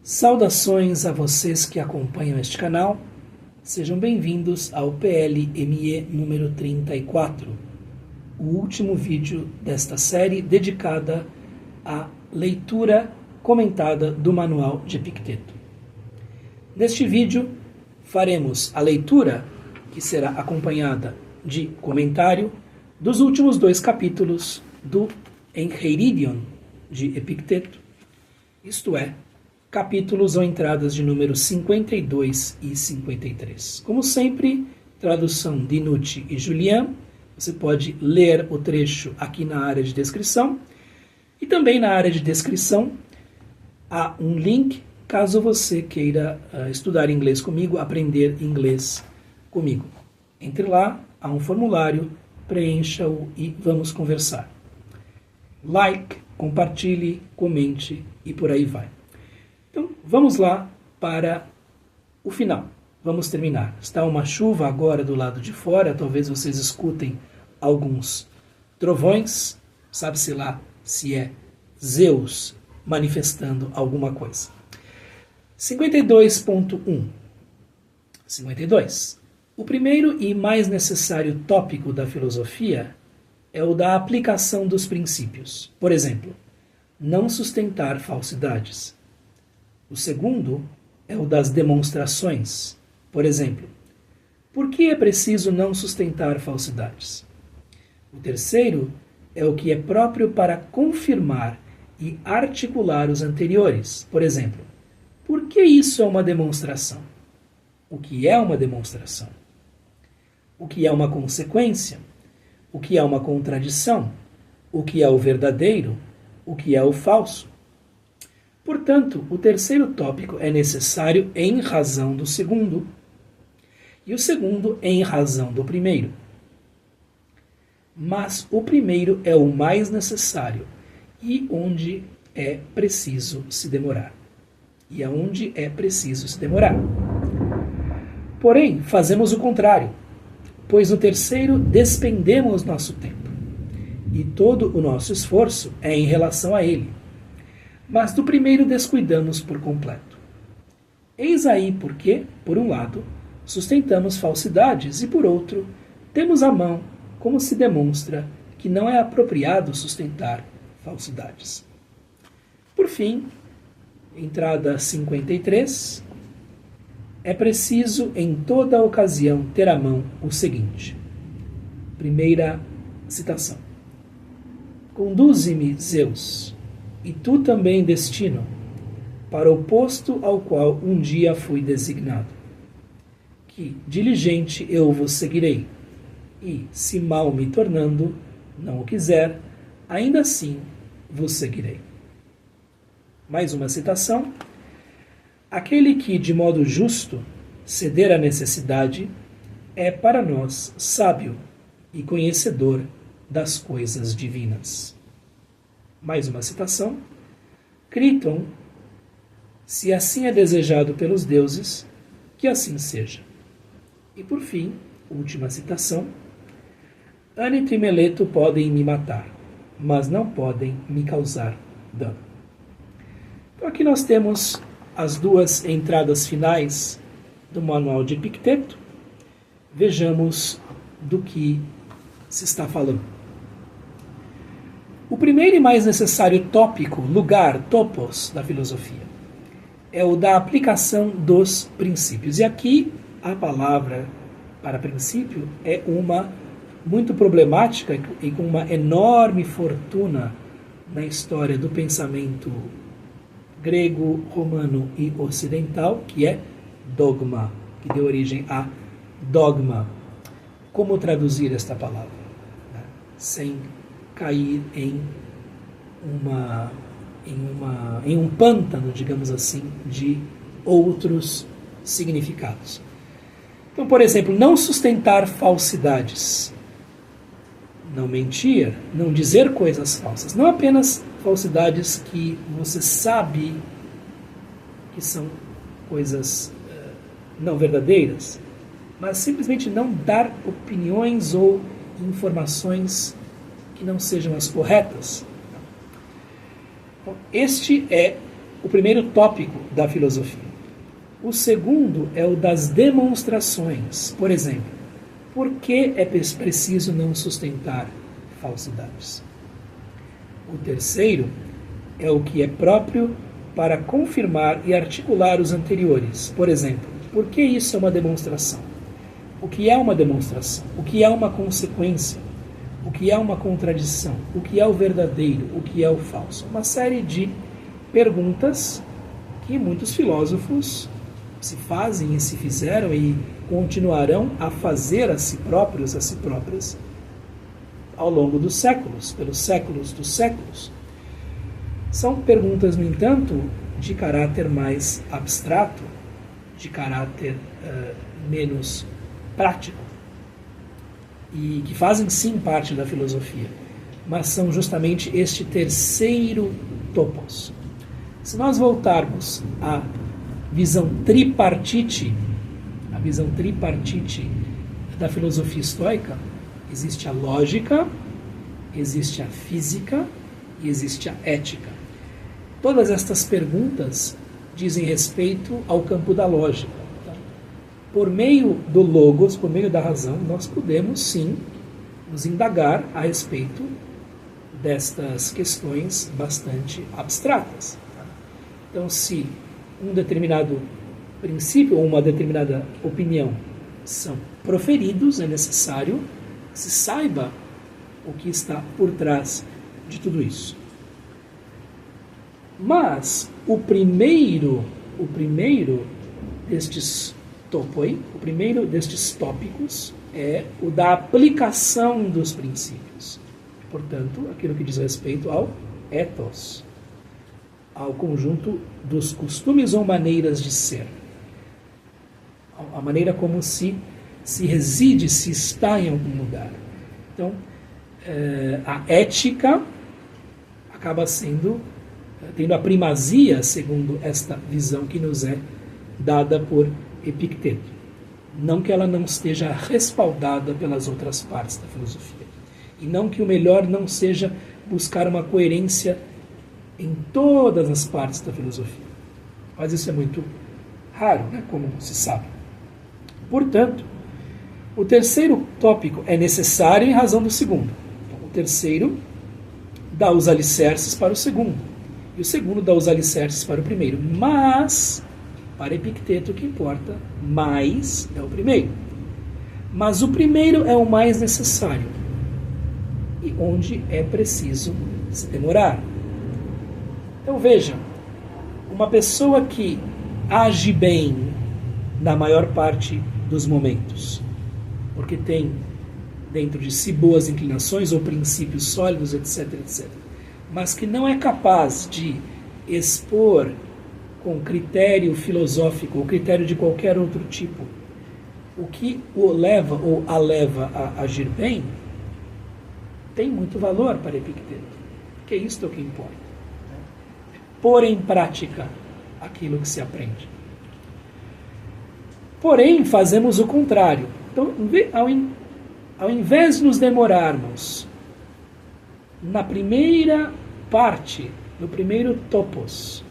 Saudações a vocês que acompanham este canal, sejam bem-vindos ao PLME número 34, o último vídeo desta série dedicada à leitura comentada do Manual de Epicteto. Neste vídeo faremos a leitura, que será acompanhada de comentário, dos últimos 2 capítulos do Encheiridion de Epicteto, isto é, capítulos ou entradas de números 52 e 53. Como sempre, tradução de Nucci e Julian. Você pode ler o trecho aqui na área de descrição. E também na área de descrição há um link, caso você queira estudar inglês comigo, aprender inglês comigo. Entre lá, há um formulário, preencha-o e vamos conversar. Like, compartilhe, comente e por aí vai. Então, vamos lá para o final. Vamos terminar. Está uma chuva agora do lado de fora, talvez vocês escutem alguns trovões, sabe-se lá se é Zeus manifestando alguma coisa. 52.1. 52. O primeiro e mais necessário tópico da filosofia é o da aplicação dos princípios. Por exemplo, não sustentar falsidades. O segundo é o das demonstrações. Por exemplo, por que é preciso não sustentar falsidades? O terceiro é o que é próprio para confirmar e articular os anteriores. Por exemplo, por que isso é uma demonstração? O que é uma demonstração? O que é uma consequência? O que é uma contradição? O que é o verdadeiro? O que é o falso? Portanto, o terceiro tópico é necessário em razão do segundo, e o segundo em razão do primeiro. Mas o primeiro é o mais necessário, e onde é preciso se demorar. E aonde é preciso se demorar. Porém, fazemos o contrário, pois no terceiro despendemos nosso tempo, e todo o nosso esforço é em relação a ele. Mas do primeiro descuidamos por completo. Eis aí porque, por um lado, sustentamos falsidades e, por outro, temos à mão como se demonstra que não é apropriado sustentar falsidades. Por fim, entrada 53, é preciso em toda ocasião ter à mão o seguinte. Primeira citação. Conduze-me, Zeus, e tu também, destino, para o posto ao qual um dia fui designado. Que, diligente, eu vos seguirei, e, se mal me tornando, não o quiser, ainda assim vos seguirei. Mais uma citação. Aquele que, de modo justo, ceder à necessidade, é para nós sábio e conhecedor das coisas divinas. Mais uma citação. Criton, se assim é desejado pelos deuses, que assim seja. E por fim, última citação. Ânito e Meleto podem me matar, mas não podem me causar dano. Então aqui nós temos as 2 entradas finais do Manual de Epicteto. Vejamos do que se está falando. O primeiro e mais necessário tópico, lugar, topos da filosofia, é o da aplicação dos princípios. E aqui a palavra para princípio é uma muito problemática e com uma enorme fortuna na história do pensamento grego, romano e ocidental, que é dogma, que deu origem a dogma. Como traduzir esta palavra? Sem cair em um pântano, digamos assim, de outros significados. Então, por exemplo, não sustentar falsidades, não mentir, não dizer coisas falsas, não apenas falsidades que você sabe que são coisas não verdadeiras, mas simplesmente não dar opiniões ou informações que não sejam as corretas. Então, este é o primeiro tópico da filosofia. O segundo é o das demonstrações. Por exemplo, por que é preciso não sustentar falsidades? O terceiro é o que é próprio para confirmar e articular os anteriores. Por exemplo, por que isso é uma demonstração? O que é uma demonstração? O que é uma consequência? O que é uma contradição? O que é o verdadeiro? O que é o falso? Uma série de perguntas que muitos filósofos se fazem e se fizeram e continuarão a fazer a si próprios, a si próprias, ao longo dos séculos, pelos séculos dos séculos. São perguntas, no entanto, de caráter mais abstrato, de caráter menos prático, e que fazem sim parte da filosofia, mas são justamente este terceiro topos. Se nós voltarmos à visão tripartite, a visão tripartite da filosofia estoica, existe a lógica, existe a física e existe a ética. Todas estas perguntas dizem respeito ao campo da lógica. Por meio do logos, por meio da razão, nós podemos sim nos indagar a respeito destas questões bastante abstratas. Então, se um determinado princípio ou uma determinada opinião são proferidos, é necessário que se saiba o que está por trás de tudo isso. Mas o primeiro destes topoi, o primeiro destes tópicos é o da aplicação dos princípios. Portanto, aquilo que diz respeito ao ethos, ao conjunto dos costumes ou maneiras de ser. A maneira como se reside, se está em algum lugar. Então, a ética acaba tendo a primazia, segundo esta visão que nos é dada por Epicteto. Não que ela não esteja respaldada pelas outras partes da filosofia. E não que o melhor não seja buscar uma coerência em todas as partes da filosofia. Mas isso é muito raro, né, como se sabe. Portanto, o terceiro tópico é necessário em razão do segundo. Então, o terceiro dá os alicerces para o segundo. E o segundo dá os alicerces para o primeiro. Mas, para Epicteto, o que importa mais é o primeiro. Mas o primeiro é o mais necessário. E onde é preciso se demorar. Então veja, uma pessoa que age bem na maior parte dos momentos, porque tem dentro de si boas inclinações ou princípios sólidos, etc., etc., mas que não é capaz de expor com critério filosófico ou critério de qualquer outro tipo o que o leva ou a leva a agir bem, tem muito valor para Epicteto, porque isto é o que importa. Pôr em prática aquilo que se aprende. Porém, fazemos o contrário. Então, ao invés de nos demorarmos na primeira parte, no primeiro topos,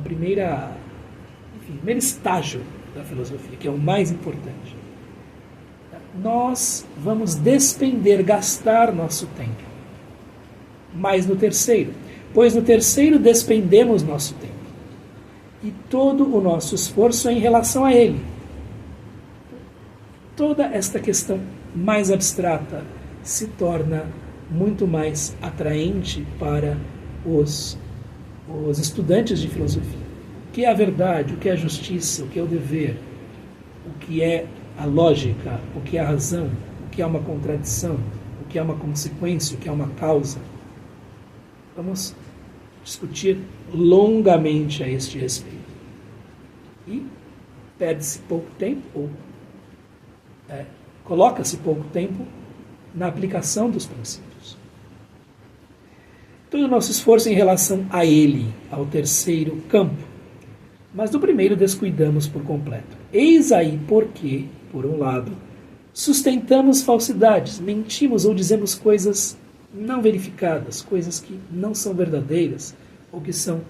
primeiro estágio da filosofia, que é o mais importante, nós vamos gastar nosso tempo. Mas no terceiro, pois no terceiro despendemos nosso tempo. E todo o nosso esforço é em relação a ele. Toda esta questão mais abstrata se torna muito mais atraente para os estudantes de filosofia. O que é a verdade, o que é a justiça, o que é o dever, o que é a lógica, o que é a razão, o que é uma contradição, o que é uma consequência, o que é uma causa. Vamos discutir longamente a este respeito. E perde-se pouco tempo, ou coloca-se pouco tempo na aplicação dos princípios. Todo o nosso esforço em relação a ele, ao terceiro campo. Mas do primeiro descuidamos por completo. Eis aí porque, por um lado, sustentamos falsidades, mentimos ou dizemos coisas não verificadas, coisas que não são verdadeiras ou que são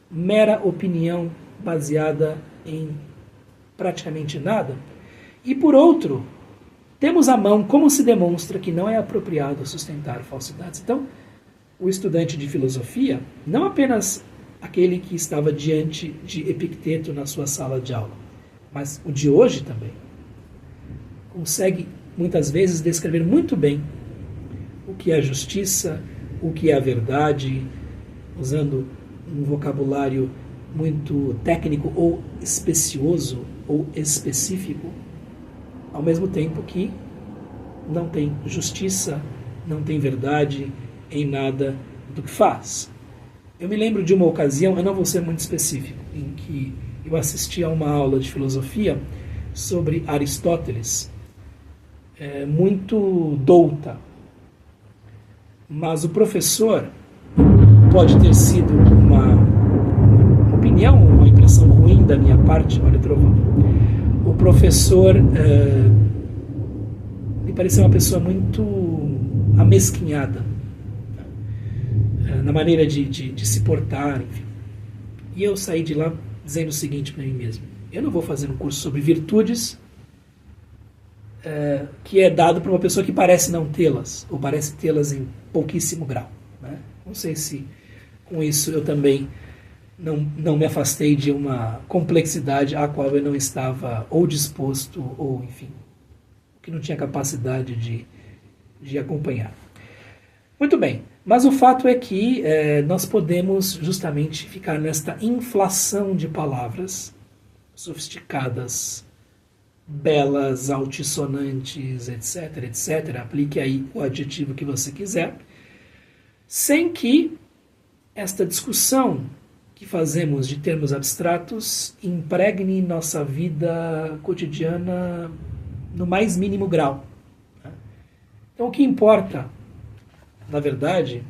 mera opinião baseada em praticamente nada. E por outro, temos à mão como se demonstra que não é apropriado sustentar falsidades. Então, o estudante de filosofia, não apenas aquele que estava diante de Epicteto na sua sala de aula, mas o de hoje também, consegue muitas vezes descrever muito bem o que é a justiça, o que é a verdade, usando um vocabulário muito técnico ou especioso ou específico, ao mesmo tempo que não tem justiça, não tem verdade em nada do que faz. Eu me lembro de uma ocasião, eu não vou ser muito específico, em que eu assisti a uma aula de filosofia sobre Aristóteles, muito douta, mas o professor, pode ter sido uma opinião, uma impressão ruim da minha parte, olha o trovão, o professor me pareceu uma pessoa muito amesquinhada na maneira de se portar, enfim. E eu saí de lá dizendo o seguinte para mim mesmo: eu não vou fazer um curso sobre virtudes que é dado para uma pessoa que parece não tê-las, ou parece tê-las em pouquíssimo grau, né? Não sei se com isso eu também não me afastei de uma complexidade à qual eu não estava ou disposto, ou enfim, que não tinha capacidade de acompanhar. Muito bem, mas o fato é que nós podemos justamente ficar nesta inflação de palavras sofisticadas, belas, altissonantes, etc, etc. Aplique aí o adjetivo que você quiser, sem que esta discussão que fazemos de termos abstratos impregne nossa vida cotidiana no mais mínimo grau. Então, o que importa, na verdade,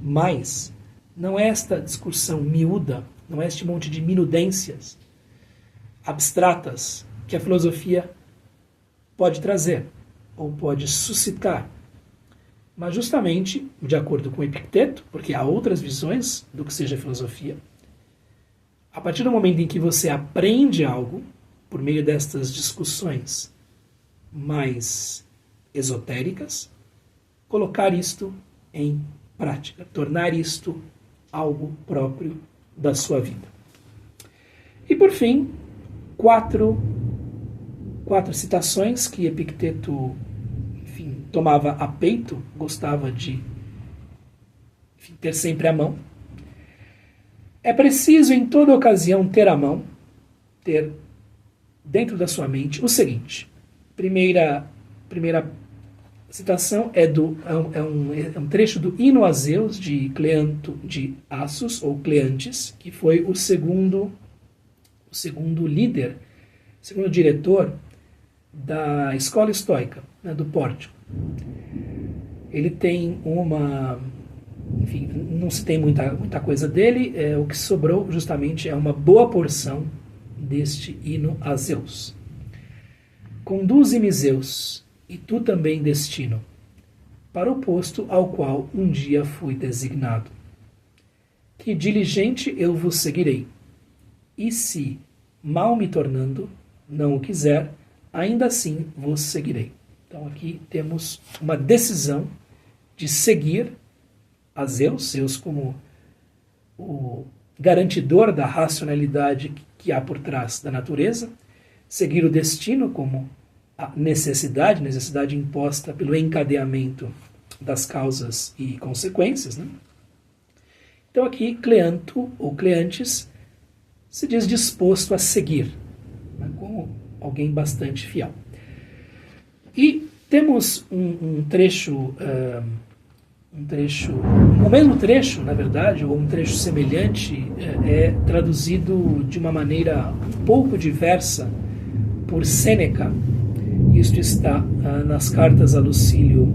mais, não é esta discussão miúda, não é este monte de minudências abstratas que a filosofia pode trazer, ou pode suscitar, mas justamente, de acordo com Epicteto, porque há outras visões do que seja filosofia, a partir do momento em que você aprende algo, por meio destas discussões mais esotéricas, colocar isto em prática, tornar isto algo próprio da sua vida. E por fim, quatro citações que Epicteto, enfim, tomava a peito, gostava de, enfim, ter sempre à mão. É preciso em toda ocasião ter à mão, ter dentro da sua mente o seguinte. Primeira citação é um trecho do Hino a Zeus de Cleanto de Assos, ou Cleantes, que foi o segundo líder, segundo diretor da escola estoica, né, do Pórtico. Ele tem enfim, não se tem muita coisa dele, o que sobrou justamente é uma boa porção deste hino a Zeus. Conduze-me, Zeus, e tu também, destino, para o posto ao qual um dia fui designado. Que diligente eu vos seguirei, e se, mal me tornando, não o quiser, ainda assim vos seguirei. Então aqui temos uma decisão de seguir a Zeus, Zeus como o garantidor da racionalidade que há por trás da natureza, seguir o destino como a necessidade imposta pelo encadeamento das causas e consequências, né? Então aqui Cleanto, ou Cleantes, se diz disposto a seguir, né, como alguém bastante fiel. E temos o mesmo trecho, na verdade, ou um trecho semelhante, é traduzido de uma maneira um pouco diversa por Sêneca. Isto está nas cartas a Lucílio,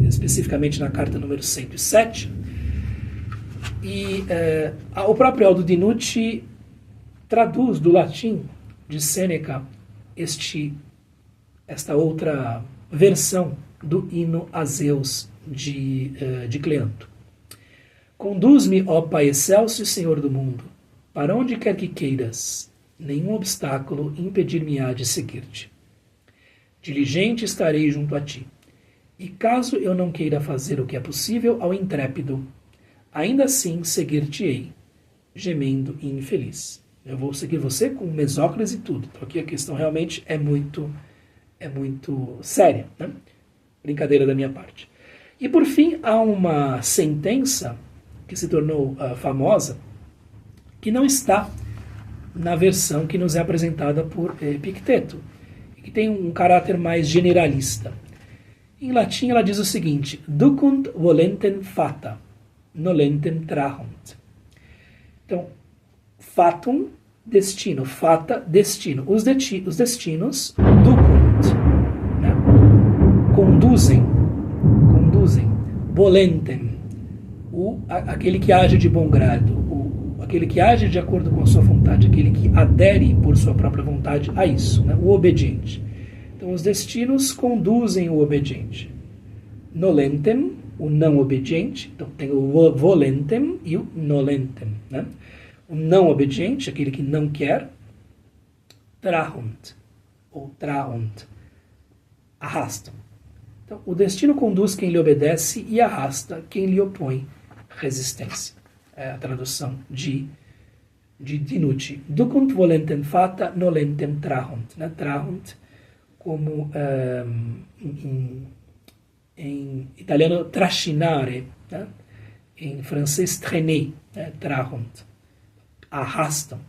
especificamente na carta número 107. E o próprio Aldo Dinucci traduz do latim de Sêneca esta outra versão do hino a Zeus de Cleanto. Conduz-me, ó Pai excelso e Senhor do mundo, para onde quer que queiras, nenhum obstáculo impedir-me-á de seguir-te. Diligente estarei junto a ti, e caso eu não queira fazer o que é possível ao intrépido, ainda assim seguir-te-ei, gemendo e infeliz. Eu vou seguir você com mesóclise e tudo. Então aqui a questão realmente é muito séria, né? Brincadeira da minha parte. E por fim, há uma sentença que se tornou famosa, que não está na versão que nos é apresentada por Epicteto, e que tem um caráter mais generalista. Em latim ela diz o seguinte: ducunt volentem fata, nolentem trahunt. Então, fatum, destino, fata, destino. Os destinos, ducunt, né? conduzem, volentem, aquele que age de bom grado, aquele que age de acordo com a sua vontade, aquele que adere por sua própria vontade a isso, né? O obediente. Então, os destinos conduzem o obediente. Nolentem, o não obediente. Então, tem o volentem e o nolentem, né? O não obediente, aquele que não quer. Trahunt, ou trahunt, arrastam. Então, o destino conduz quem lhe obedece e arrasta quem lhe opõe resistência. É a tradução de Dinucci. Ducunt volentem fata, nolentem trahunt. Né? Trahunt, como em italiano trascinare, né? Em francês traîner, né? Trahunt. Arrastam.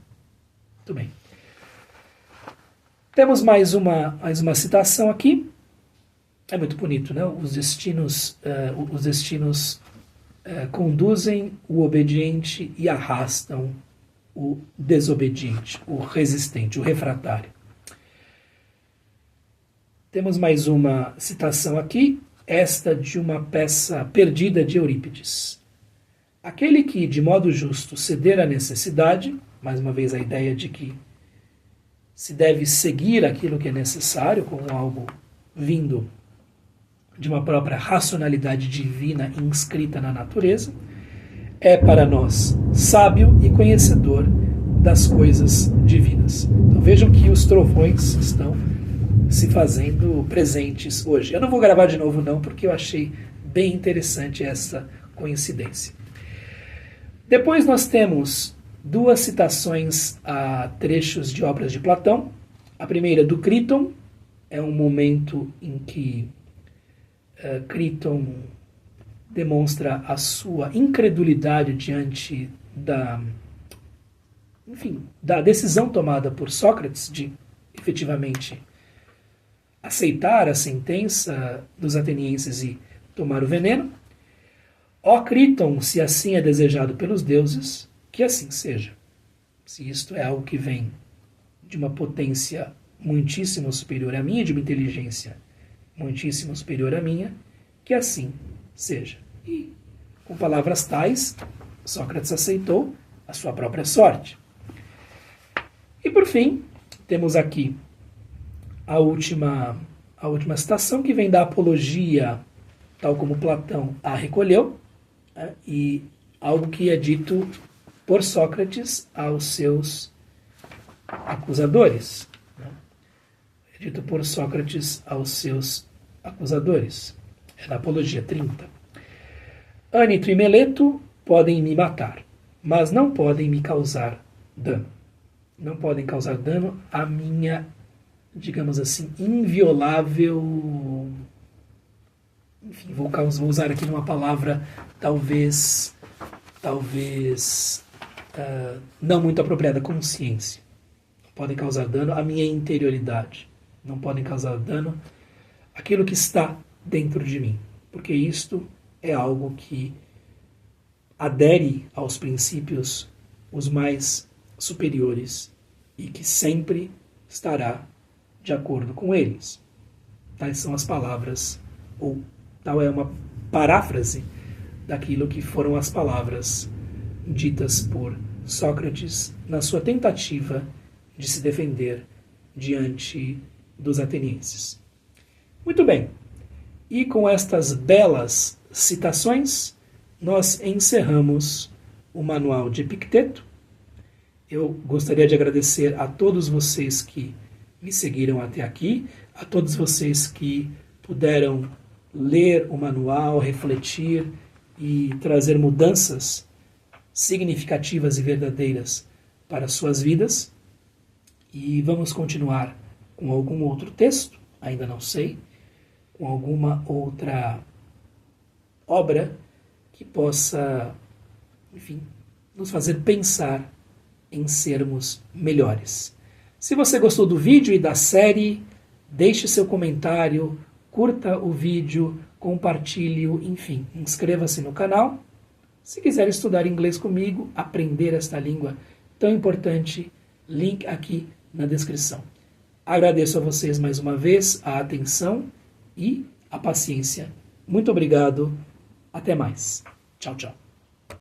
Muito bem. Temos mais uma citação aqui. É muito bonito, né? Os destinos conduzem o obediente e arrastam o desobediente, o resistente, o refratário. Temos mais uma citação aqui, esta de uma peça perdida de Eurípides. Aquele que, de modo justo, ceder à necessidade, mais uma vez a ideia de que se deve seguir aquilo que é necessário, como algo vindo de uma própria racionalidade divina inscrita na natureza, é para nós sábio e conhecedor das coisas divinas. Então vejam que os trovões estão se fazendo presentes hoje. Eu não vou gravar de novo não, porque eu achei bem interessante essa coincidência. Depois nós temos duas citações a trechos de obras de Platão. A primeira do Críton, é um momento em que Críton demonstra a sua incredulidade diante da decisão tomada por Sócrates de efetivamente aceitar a sentença dos atenienses e tomar o veneno. Ó Críton, se assim é desejado pelos deuses, que assim seja. Se isto é algo que vem de uma potência muitíssimo superior à minha, de uma inteligência muitíssimo superior à minha, que assim seja. E, com palavras tais, Sócrates aceitou a sua própria sorte. E, por fim, temos aqui a última citação, que vem da Apologia, tal como Platão a recolheu, e algo que é dito por Sócrates aos seus acusadores. É dito por Sócrates aos seus acusadores. É da Apologia 30. Anitro e Meleto podem me matar, mas não podem me causar dano. Não podem causar dano à minha, digamos assim, inviolável... Enfim, vou usar aqui uma palavra talvez não muito apropriada, consciência. Não podem causar dano à minha interioridade. Não podem causar dano àquilo que está dentro de mim. Porque isto é algo que adere aos princípios os mais superiores e que sempre estará de acordo com eles. Tais são as palavras, ou tal é uma paráfrase daquilo que foram as palavras ditas por Sócrates na sua tentativa de se defender diante dos atenienses. Muito bem, e com estas belas citações, nós encerramos o manual de Epicteto Eu gostaria de agradecer a todos vocês que me seguiram até aqui, a todos vocês que puderam ler o manual, refletir e trazer mudanças significativas e verdadeiras para suas vidas. E vamos continuar com algum outro texto, ainda não sei, com alguma outra obra que possa, enfim, nos fazer pensar em sermos melhores. Se você gostou do vídeo e da série, deixe seu comentário, curta o vídeo, compartilhe-o, enfim, inscreva-se no canal. Se quiser estudar inglês comigo, aprender esta língua tão importante, link aqui na descrição. Agradeço a vocês mais uma vez a atenção e a paciência. Muito obrigado. Até mais. Tchau, tchau.